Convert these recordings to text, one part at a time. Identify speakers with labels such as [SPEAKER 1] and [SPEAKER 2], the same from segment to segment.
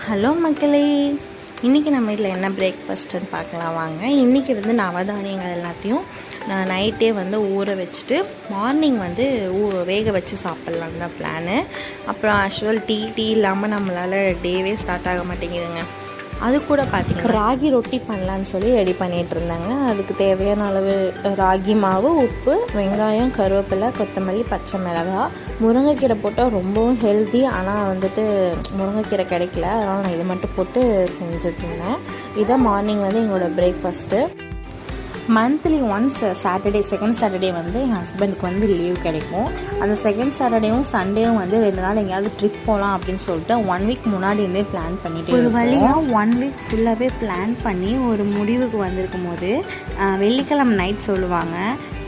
[SPEAKER 1] Hello மக்களே, இன்றைக்கி நம்ம வீட்டில் என்ன பிரேக்ஃபாஸ்ட்டுன்னு பார்க்கலாம் வாங்க. இன்றைக்கி நவதானியங்கள் எல்லாத்தையும் நான் நைட்டே ஊற வச்சுட்டு மார்னிங் வேக வச்சு சாப்பிட்லான்னு தான் பிளானு. அப்புறம் ஆக்சுவல் டீ இல்லாமல் நம்மளால் டேவே ஸ்டார்ட் ஆக மாட்டேங்குதுங்க. அது கூட பார்த்திங்கன்னா ராகி ரொட்டி பண்ணலான்னு சொல்லி ரெடி பண்ணிகிட்டு இருந்தாங்க. அதுக்கு தேவையான அளவு ராகி மாவு, உப்பு, வெங்காயம், கருவேப்பிலை, கொத்தமல்லி, பச்சை மிளகாய், முருங்கைக்கீரை போட்டால் ரொம்பவும் ஹெல்த்தி. ஆனால் முருங்கைக்கீரை கிடைக்கல, அதனால் நான் இதை மட்டும் போட்டு செஞ்சுட்ருந்தேன். இதான் மார்னிங் எங்களோட breakfast. Monthly once second Saturday என் ஹஸ்பண்டுக்கு லீவ் கிடைக்கும். அந்த செகண்ட் சாட்டர்டேவும் சண்டேவும் 2 நாள் எங்கேயாவது ட்ரிப் போகலாம் அப்படின்னு சொல்லிட்டு 1 வீக் முன்னாடியிருந்தே பிளான் பண்ணிட்டு ஒரு வழியாக 1 வீக் ஃபுல்லாகவே பிளான் பண்ணி ஒரு முடிவுக்கு வந்திருக்கும் போது வெள்ளிக்கிழமை நைட் சொல்லுவாங்க,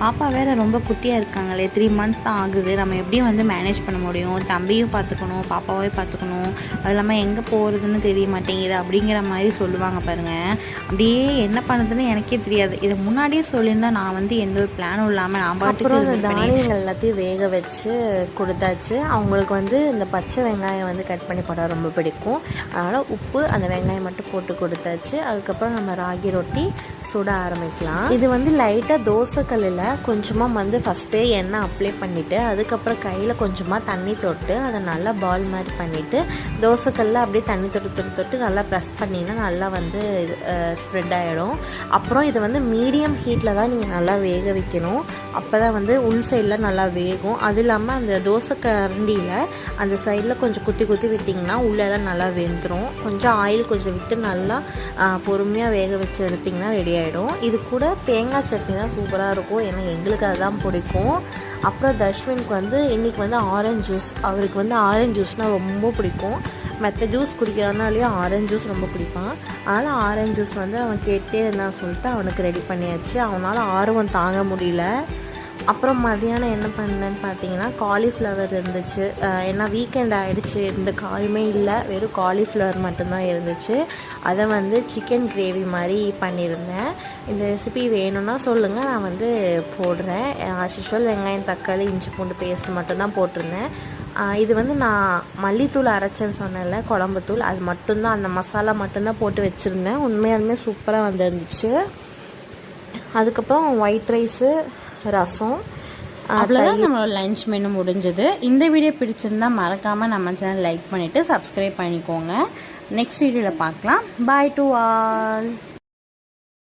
[SPEAKER 1] பாப்பா வேறு ரொம்ப குட்டியாக இருக்காங்களே, 3 months தான் ஆகுது, நம்ம எப்படியும் மேனேஜ் பண்ண முடியும், தம்பியும் பார்த்துக்கணும், பாப்பாவே பார்த்துக்கணும், அது இல்லாமல் எங்கே போகிறதுன்னு தெரிய மாட்டேங்குது அப்படிங்கிற மாதிரி சொல்லுவாங்க பாருங்கள். அப்படியே என்ன பண்ணுறதுன்னு எனக்கே தெரியாது. இதை முன்னாடியே சொல்லியிருந்தால் நான் எந்த ஒரு பிளானும் இல்லாமல் நான் பாட்டுக்கு இந்த தானியங்கள் எல்லாத்தையும் வேக வச்சு கொடுத்தாச்சு. அவங்களுக்கு இந்த பச்சை வெங்காயம் கட் பண்ணி போட ரொம்ப பிடிக்கும். அதனால் உப்பு, அந்த வெங்காயம் மட்டும் போட்டு கொடுத்தாச்சு. அதுக்கப்புறம் நம்ம ராகி ரொட்டி சுட ஆரம்பிக்கலாம். இது லைட்டாக தோசைக்கல்லில் கொஞ்சமாக ஃபஸ்ட்டே எண்ணெய் அப்ளை பண்ணிவிட்டு அதுக்கப்புறம் கையில் கொஞ்சமாக தண்ணி தொட்டு அதை நல்லா பால் மாதிரி பண்ணிவிட்டு தோசைக்கல்லில் அப்படியே தண்ணி தொட்டு நல்லா ப்ரெஸ் பண்ணிங்கன்னா நல்லா ஸ்ப்ரெட் ஆகிடும். அப்புறம் இது மீடியம் ஹீட்டில் தான் நீங்கள் நல்லா வேக வைக்கணும். அப்போ தான் உள் சைடில் நல்லா வேகும். அது இல்லாமல் அந்த தோசை கரண்டியில் அந்த சைடில் கொஞ்சம் குத்தி விட்டிங்கன்னா உள்ளெல்லாம் நல்லா வெந்துடும். கொஞ்சம் ஆயில் விட்டு நல்லா பொறுமையாக வேக வச்சு எடுத்திங்கன்னா ரெடி ஆகிடும். இது கூட தேங்காய் சட்னி தான் சூப்பராக இருக்கும். ஏன்னா எங்களுக்கு அதுதான் பிடிக்கும். அப்புறம் தஷ்வினுக்கு இன்றைக்கி ஆரஞ்சு ஜூஸ், அவருக்கு ஆரஞ்சு ஜூஸ்னால் ரொம்ப பிடிக்கும். மற்ற ஜூஸ் குடிக்கிறதுனாலேயும் ஆரஞ்சு ஜூஸ் ரொம்ப பிடிப்பான். அதனால் ஆரஞ்சு ஜூஸ் அவன் கேட்டே இருந்தான் சொல்லிட்டு அவனுக்கு ரெடி பண்ணியாச்சு. அவனால் ஆர்வம் தாங்க முடியல. அப்புறம் மதியானம் என்ன பண்ணேன்னு பார்த்தீங்கன்னா காலிஃப்ளவர் இருந்துச்சு. ஏன்னா வீக்கெண்ட் ஆகிடுச்சு, எந்த காயுமே இல்லை, வெறும் காலிஃப்ளவர் மட்டும்தான் இருந்துச்சு. அதை சிக்கன் கிரேவி மாதிரி பண்ணியிருந்தேன். இந்த ரெசிபி வேணும்னா சொல்லுங்கள், நான் போடுறேன். ஆஸ் யூஷுவல் வெங்காயம், தக்காளி, இஞ்சி பூண்டு பேஸ்ட் மட்டும்தான் போட்டிருந்தேன். இது நான் மல்லித்தூள் அரைச்சேன்னு சொன்னேன்ல, குழம்புத்தூள், அது மட்டும்தான், அந்த மசாலா மட்டும்தான் போட்டு வச்சுருந்தேன். உண்மையாலுமே சூப்பராக வந்துருந்துச்சு. அதுக்கப்புறம் ஒயிட் ரைஸு, ரசம், அவ்வளோதான் நம்மளோட லஞ்ச் மெனு முடிஞ்சது. இந்த வீடியோ பிடிச்சிருந்தால் மறக்காமல் நம்ம சேனல் லைக் பண்ணிவிட்டு சப்ஸ்கிரைப் பண்ணிக்கோங்க. நெக்ஸ்ட் வீடியோவில் பார்க்கலாம். பாய் டு ஆல்.